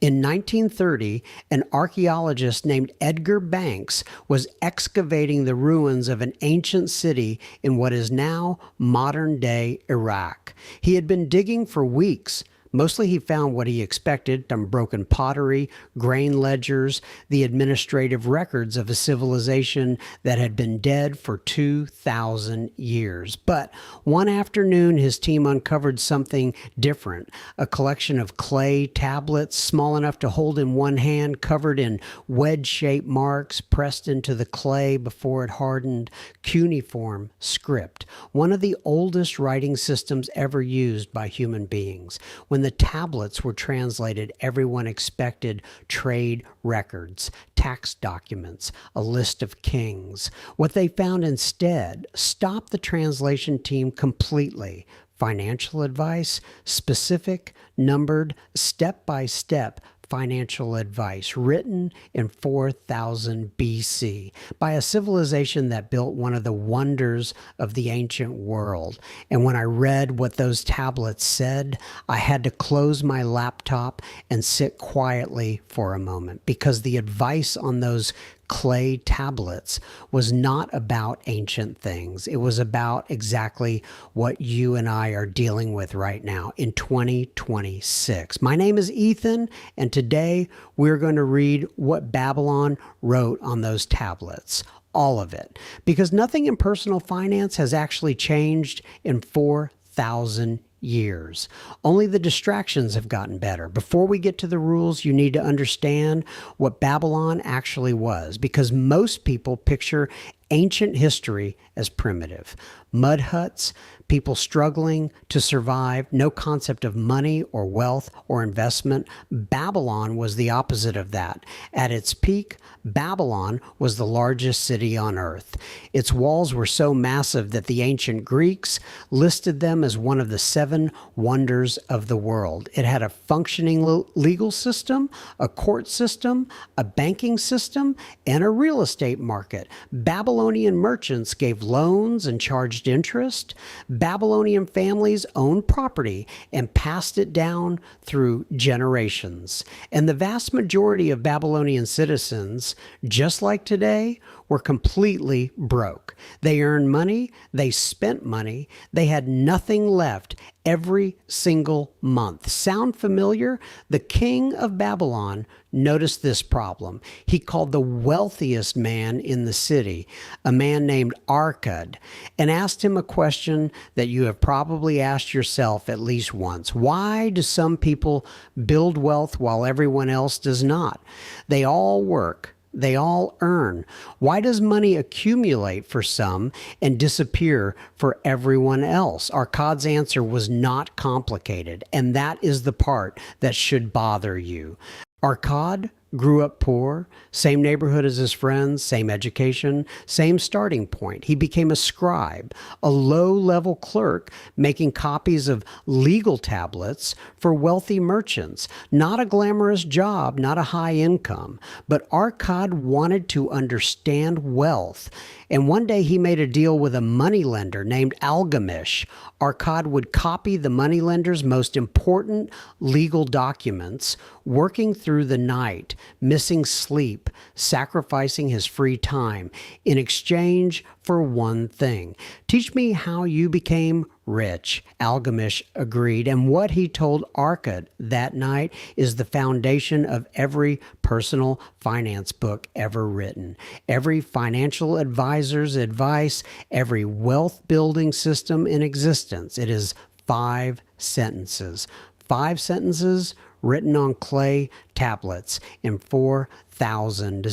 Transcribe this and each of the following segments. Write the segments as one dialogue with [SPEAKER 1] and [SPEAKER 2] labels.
[SPEAKER 1] In 1930, an archaeologist named Edgar Banks was excavating the ruins of an ancient city in what is now modern-day Iraq. He had been digging for weeks. Mostly he found what he expected, some broken pottery, grain ledgers, the administrative records of a civilization that had been dead for 2,000 years. But one afternoon, his team uncovered something different, a collection of clay tablets small enough to hold in one hand, covered in wedge-shaped marks pressed into the clay before it hardened, cuneiform script, one of the oldest writing systems ever used by human beings. When the tablets were translated, everyone expected trade records, tax documents, a list of kings. What they found instead stopped the translation team completely. Financial advice, specific, numbered, step-by-step financial advice written in 4000 BC by a civilization that built one of the wonders of the ancient world. And when I read what those tablets said, I had to close my laptop and sit quietly for a moment, because the advice on those clay tablets was not about ancient things. It was about exactly what you and I are dealing with right now in 2026. My name is Ethan, and today we're going to read what Babylon wrote on those tablets. All of it. Because nothing in personal finance has actually changed in 4,000 years. Only the distractions have gotten better. Before we get to the rules, you need to understand what Babylon actually was, because most people picture ancient history as primitive. Mud huts, people struggling to survive, no concept of money or wealth or investment. Babylon was the opposite of that. At its peak, Babylon was the largest city on earth. Its walls were so massive that the ancient Greeks listed them as one of the 7 wonders of the world. It had a functioning legal system, a court system, a banking system, and a real estate market. Babylonian merchants gave loans and charged interest. Babylonian families owned property and passed it down through generations. And the vast majority of Babylonian citizens, just like today, were completely broke. They earned money, they spent money, they had nothing left every single month. Sound familiar? The king of Babylon noticed this problem. He called the wealthiest man in the city, a man named Archad, and asked him a question that you have probably asked yourself at least once. Why do some people build wealth while everyone else does not? They all work. They all earn. Why does money accumulate for some and disappear for everyone else? Archad's answer was not complicated, and that is the part that should bother you. Archad grew up poor, same neighborhood as his friends, same education, same starting point. He became a scribe, a low-level clerk making copies of legal tablets for wealthy merchants. Not a glamorous job, not a high income, but Archad wanted to understand wealth. And one day he made a deal with a moneylender named Algamish. Archad would copy the moneylender's most important legal documents, working through the night, missing sleep, sacrificing his free time in exchange for one thing. Teach me how you became rich. Algamish agreed, and what he told Archad that night is the foundation of every personal finance book ever written. Every financial advisor's advice, every wealth building system in existence. It is 5 sentences. 5 sentences written on clay tablets in 4,000,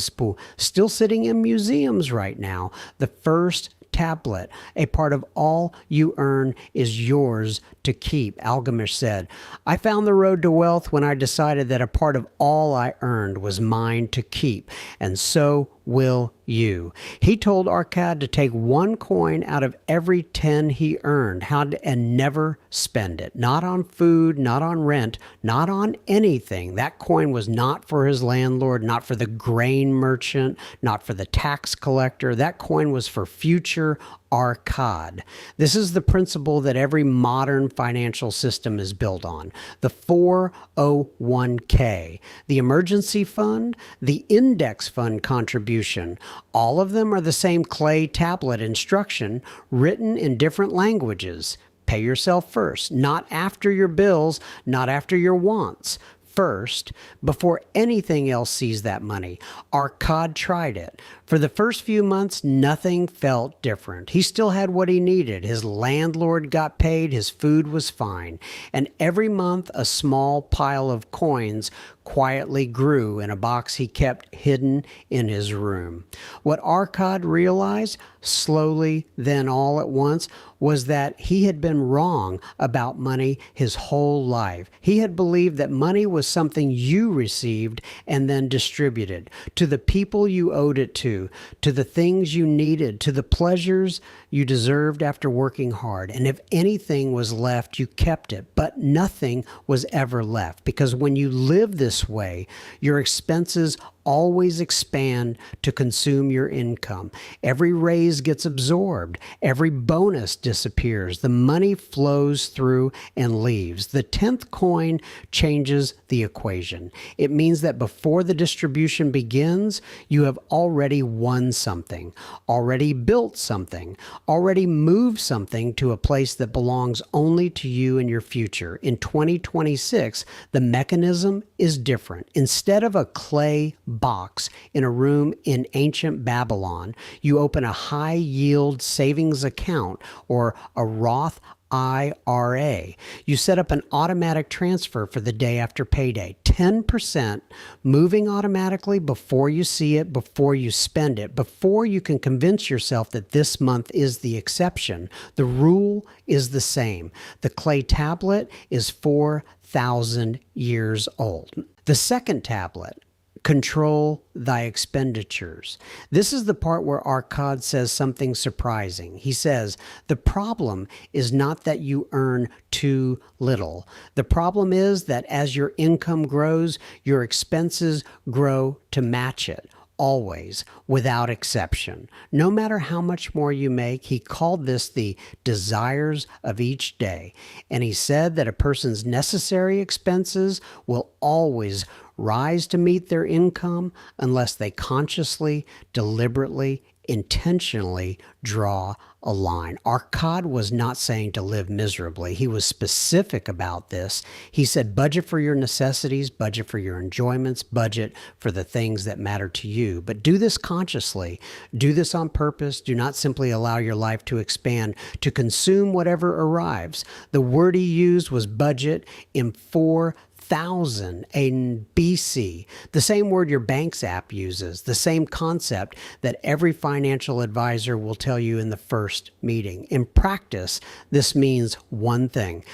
[SPEAKER 1] still sitting in museums right now. The first tablet, a part of all you earn, is yours to keep. Algamish said, I found the road to wealth when I decided that a part of all I earned was mine to keep, and so will you. He told Archad to take 1 coin out of every 10 he earned, and never spend it. Not on food, not on rent, not on anything. That coin was not for his landlord, not for the grain merchant, not for the tax collector. That coin was for future arcad. This is the principle that every modern financial system is built on. The 401k, the emergency fund, the index fund contribution, all of them are the same clay tablet instruction written in different languages. Pay yourself first, not after your bills, not after your wants. First, before anything else sees that money. Arcad tried it. For the first few months, nothing felt different. He still had what he needed. His landlord got paid, his food was fine. And every month, a small pile of coins quietly grew in a box he kept hidden in his room. What Arcad realized, slowly, then all at once, was that he had been wrong about money his whole life. He had believed that money was something you received and then distributed to the people you owed it to the things you needed, to the pleasures you deserved after working hard. And if anything was left, you kept it, but nothing was ever left. Because when you live this way, your expenses always expand to consume your income. Every raise gets absorbed. Every bonus disappears. The money flows through and leaves. The 10th coin changes the equation. It means that before the distribution begins, you have already won something, already built something, already moved something to a place that belongs only to you and your future. In 2026, the mechanism is different. Instead of a clay box in a room in ancient Babylon, you open a high-yield savings account or a Roth IRA. You set up an automatic transfer for the day after payday. 10% moving automatically before you see it, before you spend it, before you can convince yourself that this month is the exception. The rule is the same. The clay tablet is 4,000 years old. The second tablet, control thy expenditures. This is the part where Arcad says something surprising. He says, the problem is not that you earn too little. The problem is that as your income grows, your expenses grow to match it. Always, without exception. No matter how much more you make, he called this the desires of each day. And he said that a person's necessary expenses will always rise to meet their income unless they consciously, deliberately, intentionally draw a line. Arcad was not saying to live miserably. He was specific about this. He said, budget for your necessities, budget for your enjoyments, budget for the things that matter to you. But do this consciously. Do this on purpose. Do not simply allow your life to expand, to consume whatever arrives. The word he used was budget in 4,000 in BC, the same word your bank's app uses, the same concept that every financial advisor will tell you in the first meeting. In practice, this means one thing.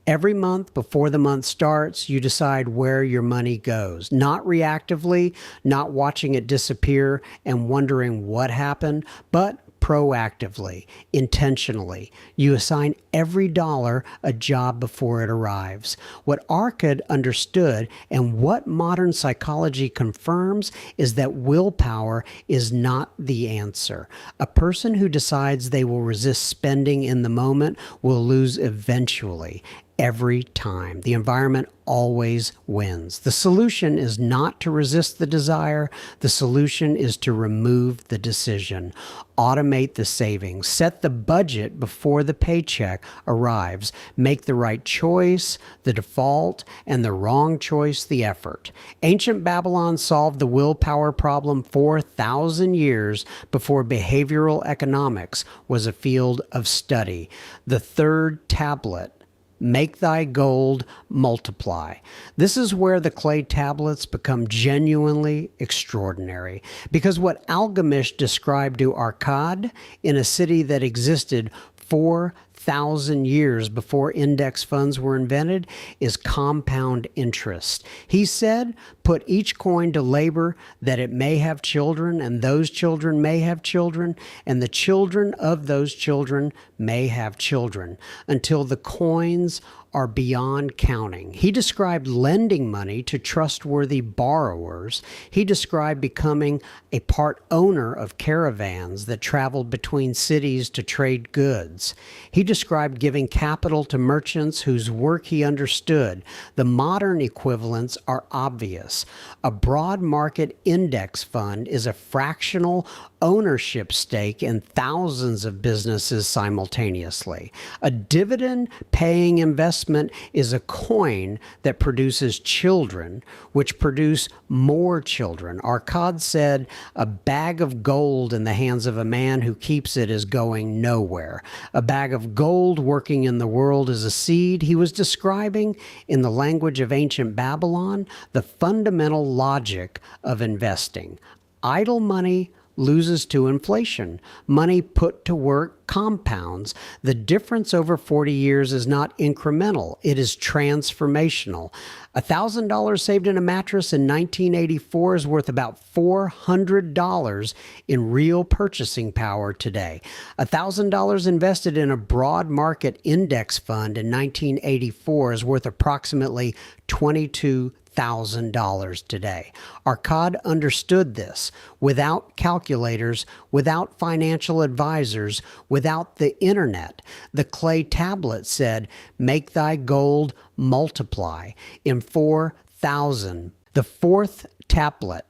[SPEAKER 1] Every month before the month starts, you decide where your money goes. Not reactively, not watching it disappear and wondering what happened, but proactively, intentionally. You assign every dollar a job before it arrives. What Arcad understood and what modern psychology confirms is that willpower is not the answer. A person who decides they will resist spending in the moment will lose eventually. Every time. The environment always wins. The solution is not to resist the desire. The solution is to remove the decision. Automate the savings. Set the budget before the paycheck arrives. Make the right choice the default and the wrong choice the effort. Ancient Babylon solved the willpower problem 4,000 years before behavioral economics was a field of study. The third tablet, make thy gold multiply. This is where the clay tablets become genuinely extraordinary. Because what Algamish described to Arcad in a city that existed 4,000 years before index funds were invented is compound interest. He said, put each coin to labor that it may have children, and those children may have children, and the children of those children may have children, until the coins are beyond counting. He described lending money to trustworthy borrowers. He described becoming a part owner of caravans that traveled between cities to trade goods. He described giving capital to merchants whose work he understood. The modern equivalents are obvious. A broad market index fund is a fractional ownership stake in thousands of businesses simultaneously. A dividend-paying investment is a coin that produces children, which produce more children. Arcade said, "A bag of gold in the hands of a man who keeps it is going nowhere. A bag of gold working in the world is a seed." He was describing, in the language of ancient Babylon, the fundamental logic of investing. Idle money loses to inflation. Money put to work compounds. The difference over 40 years is not incremental. It is transformational. $1,000 saved in a mattress in 1984 is worth about $400 in real purchasing power today. $1,000 invested in a broad market index fund in 1984 is worth approximately $22,000 today. Arcade understood this. Without calculators, without financial advisors, without the internet, the clay tablet said, "Make thy gold multiply." In 4,000, the fourth tablet,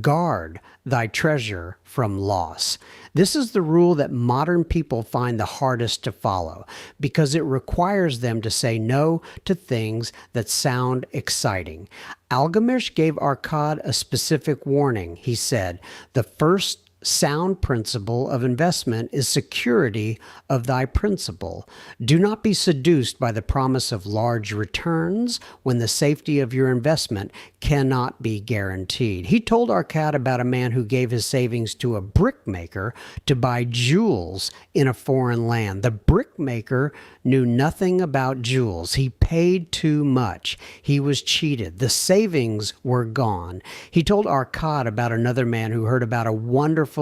[SPEAKER 1] "Guard thy treasure from loss." This is the rule that modern people find the hardest to follow because it requires them to say no to things that sound exciting. Algamish gave Arcade a specific warning. He said, "The first sound principle of investment is security of thy principal. Do not be seduced by the promise of large returns when the safety of your investment cannot be guaranteed." He told Arcade about a man who gave his savings to a brickmaker to buy jewels in a foreign land. The brickmaker knew nothing about jewels. He paid too much. He was cheated. The savings were gone. He told Arcade about another man who heard about a wonderful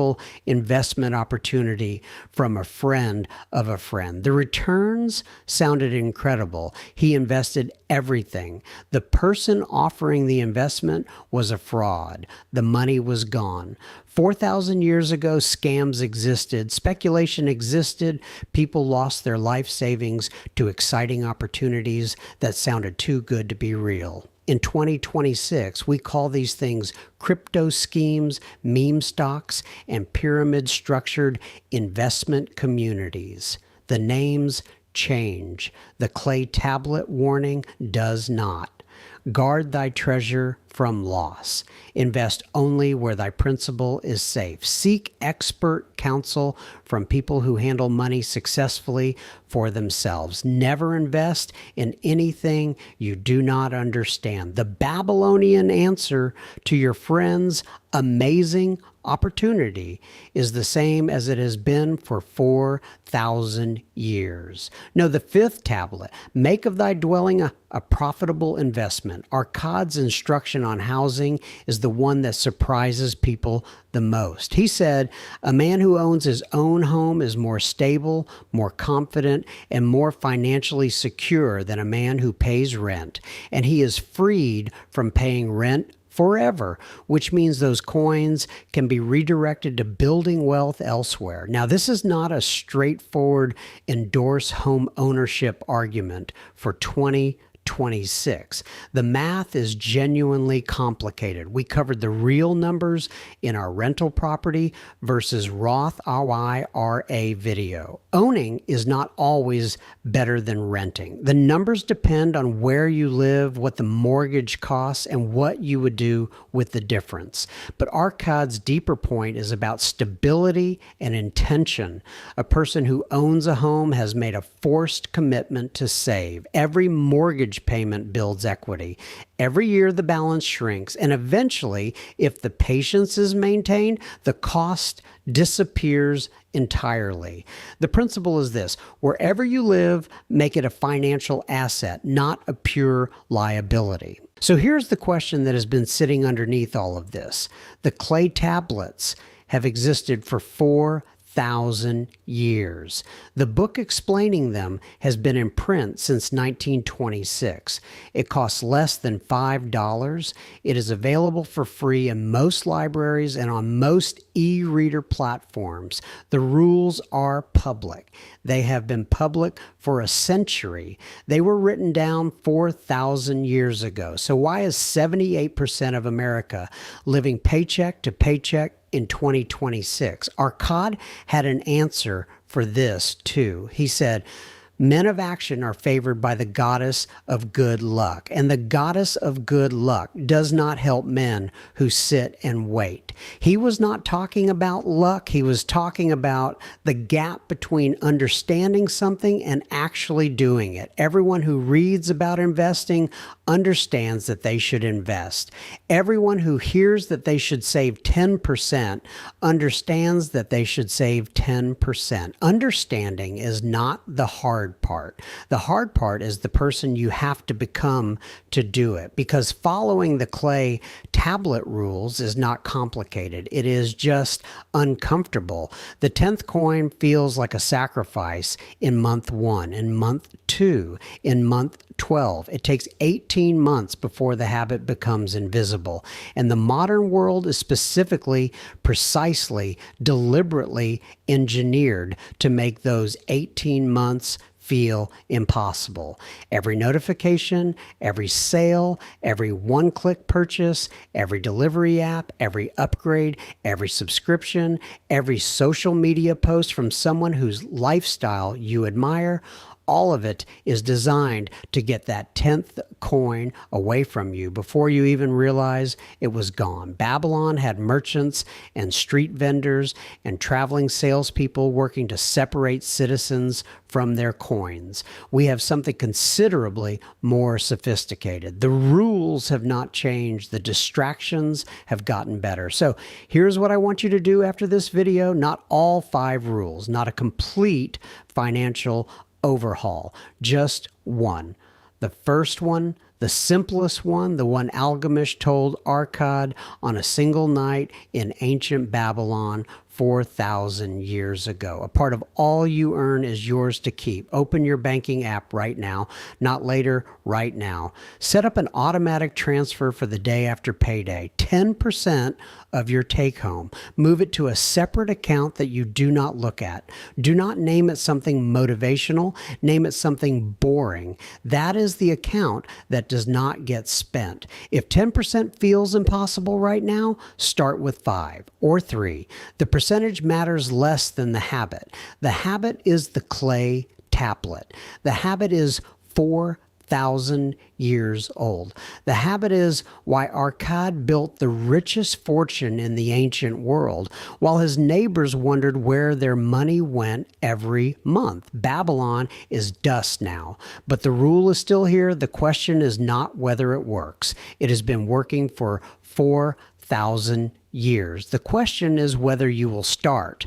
[SPEAKER 1] investment opportunity from a friend of a friend. The returns sounded incredible. He invested everything. The person offering the investment was a fraud. The money was gone. 4,000 years ago, scams existed, speculation existed, people lost their life savings to exciting opportunities that sounded too good to be real. In 2026, we call these things crypto schemes, meme stocks, and pyramid-structured investment communities. The names change. The clay tablet warning does not. Guard thy treasure from loss. Invest only where thy principal is safe. Seek expert counsel from people who handle money successfully for themselves. Never invest in anything you do not understand. The Babylonian answer to your friend's amazing opportunity is the same as it has been for 4,000 years. No, the fifth tablet, make of thy dwelling a profitable investment. Arcade's instruction on housing is the one that surprises people the most. He said, "A man who owns his own home is more stable, more confident, and more financially secure than a man who pays rent. And he is freed from paying rent forever," which means those coins can be redirected to building wealth elsewhere. Now, this is not a straightforward endorse home ownership argument for 2026. The math is genuinely complicated. We covered the real numbers in our rental property versus Roth IRA video. Owning is not always better than renting. The numbers depend on where you live, what the mortgage costs, and what you would do with the difference. But Arcade's deeper point is about stability and intention. A person who owns a home has made a forced commitment to save. Every mortgage payment builds equity. Every year the balance shrinks, and eventually, if the patience is maintained, the cost disappears entirely. The principle is this: wherever you live, make it a financial asset, not a pure liability. So here's the question that has been sitting underneath all of this. The clay tablets have existed for 4,000 4,000 years. The book explaining them has been in print since 1926. It costs less than $5. It is available for free in most libraries and on most e-reader platforms. The rules are public. They have been public for a century. They were written down 4,000 years ago. So why is 78% of America living paycheck to paycheck in 2026? Arcad had an answer for this too. He said, men of action are favored by the goddess of good luck, and the goddess of good luck does not help men who sit and wait. He was not talking about luck. He was talking about the gap between understanding something and actually doing it. Everyone who reads about investing understands that they should invest. Everyone who hears that they should save 10% understands that they should save 10%. Understanding is not the hard part. The hard part is the person you have to become to do it, because following the clay tablet rules is not complicated. It is just uncomfortable. The 10th coin feels like a sacrifice in month 1, in month 2, in month 12. It takes 18 months before the habit becomes invisible. And the modern world is specifically, precisely, deliberately engineered to make those 18 months feel impossible. Every notification, every sale, every one-click purchase, every delivery app, every upgrade, every subscription, every social media post from someone whose lifestyle you admire, all of it is designed to get that 10th coin away from you before you even realize it was gone. Babylon had merchants and street vendors and traveling salespeople working to separate citizens from their coins. We have something considerably more sophisticated. The rules have not changed. The distractions have gotten better. So here's what I want you to do after this video. Not all 5 rules, not a complete financial overhaul, just one. The first one, the simplest one, the one Algamish told Arcad on a single night in ancient Babylon 4,000 years ago. A part of all you earn is yours to keep. Open your banking app right now, not later, right now. Set up an automatic transfer for the day after payday. 10% of your take home. Move it to a separate account that you do not look at. Do not name it something motivational. Name it something boring. That is the account that does not get spent. If 10% feels impossible right now, start with 5 or 3. The percentage matters less than the habit. The habit is the clay tablet. The habit is 4,000 years old. The habit is why Arcad built the richest fortune in the ancient world, while his neighbors wondered where their money went every month. Babylon is dust now, but the rule is still here. The question is not whether it works. It has been working for 4,000 years. The question is whether you will start.